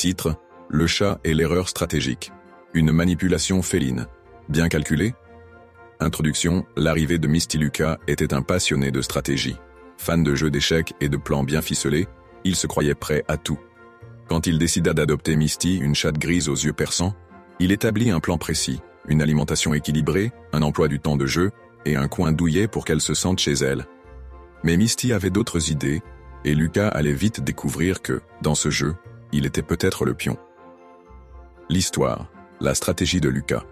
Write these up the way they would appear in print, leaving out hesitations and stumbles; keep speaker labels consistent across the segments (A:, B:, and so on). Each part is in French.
A: Titre: Le chat et l'erreur stratégique. Une manipulation féline. Bien calculée? Introduction: l'arrivée de Misty Lucas était un passionné de stratégie. Fan de jeux d'échecs et de plans bien ficelés, il se croyait prêt à tout. Quand il décida d'adopter Misty, une chatte grise aux yeux perçants, il établit un plan précis, une alimentation équilibrée, un emploi du temps de jeu et un coin douillet pour qu'elle se sente chez elle. Mais Misty avait d'autres idées, et Lucas allait vite découvrir que, dans ce jeu, il était peut-être le pion. L'histoire, la stratégie de Lucas.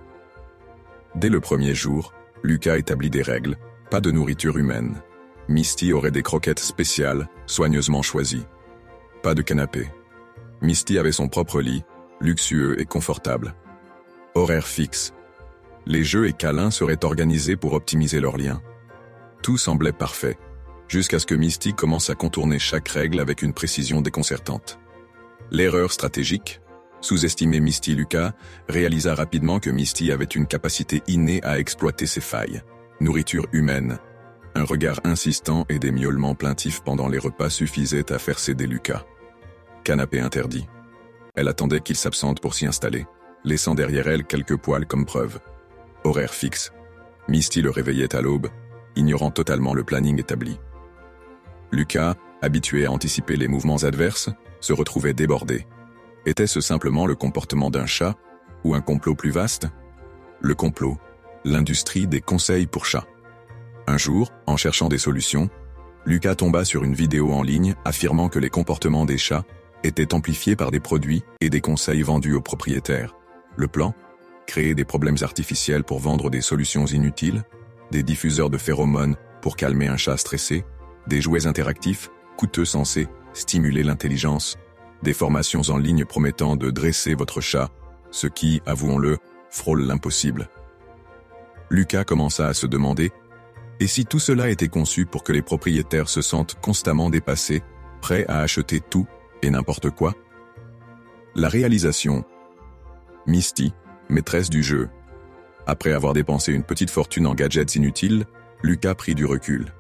A: Dès le premier jour, Lucas établit des règles, pas de nourriture humaine. Misty aurait des croquettes spéciales, soigneusement choisies. Pas de canapé. Misty avait son propre lit, luxueux et confortable. Horaire fixe. Les jeux et câlins seraient organisés pour optimiser leurs liens. Tout semblait parfait, jusqu'à ce que Misty commence à contourner chaque règle avec une précision déconcertante. L'erreur stratégique, sous-estimer Misty Lucas, réalisa rapidement que Misty avait une capacité innée à exploiter ses failles. Nourriture humaine. Un regard insistant et des miaulements plaintifs pendant les repas suffisaient à faire céder Lucas. Canapé interdit. Elle attendait qu'il s'absente pour s'y installer, laissant derrière elle quelques poils comme preuve. Horaire fixe. Misty le réveillait à l'aube, ignorant totalement le planning établi. Lucas, habitué à anticiper les mouvements adverses, se retrouvait débordé. Était-ce simplement le comportement d'un chat, ou un complot plus vaste? Le complot, l'industrie des conseils pour chats. Un jour, en cherchant des solutions, Lucas tomba sur une vidéo en ligne affirmant que les comportements des chats étaient amplifiés par des produits et des conseils vendus aux propriétaires. Le plan? Créer des problèmes artificiels pour vendre des solutions inutiles, des diffuseurs de phéromones pour calmer un chat stressé, des jouets interactifs, coûteux censés stimuler l'intelligence, des formations en ligne promettant de dresser votre chat, ce qui, avouons-le, frôle l'impossible. Lucas commença à se demander: et si tout cela était conçu pour que les propriétaires se sentent constamment dépassés, prêts à acheter tout et n'importe quoi? La réalisation. Misty, maîtresse du jeu. Après avoir dépensé une petite fortune en gadgets inutiles, Lucas prit du recul.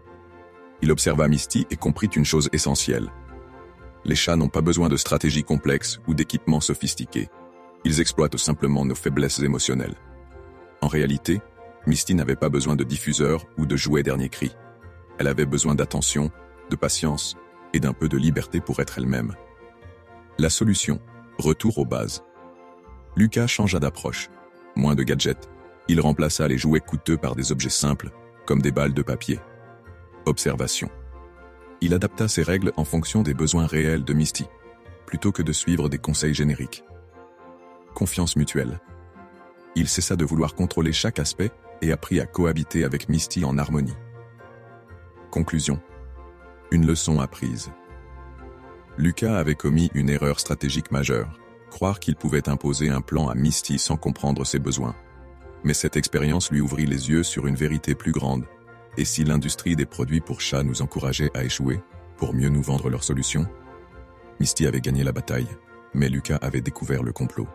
A: Il observa Misty et comprit une chose essentielle. Les chats n'ont pas besoin de stratégies complexes ou d'équipements sophistiqués. Ils exploitent simplement nos faiblesses émotionnelles. En réalité, Misty n'avait pas besoin de diffuseurs ou de jouets dernier cri. Elle avait besoin d'attention, de patience et d'un peu de liberté pour être elle-même. La solution, retour aux bases. Lucas changea d'approche. Moins de gadgets. Il remplaça les jouets coûteux par des objets simples, comme des balles de papier. Observation. Il adapta ses règles en fonction des besoins réels de Misty, plutôt que de suivre des conseils génériques. Confiance mutuelle. Il cessa de vouloir contrôler chaque aspect et apprit à cohabiter avec Misty en harmonie. Conclusion. Une leçon apprise. Lucas avait commis une erreur stratégique majeure, croire qu'il pouvait imposer un plan à Misty sans comprendre ses besoins. Mais cette expérience lui ouvrit les yeux sur une vérité plus grande. Et si l'industrie des produits pour chats nous encourageait à échouer, pour mieux nous vendre leurs solutions? Misty avait gagné la bataille, mais Lucas avait découvert le complot.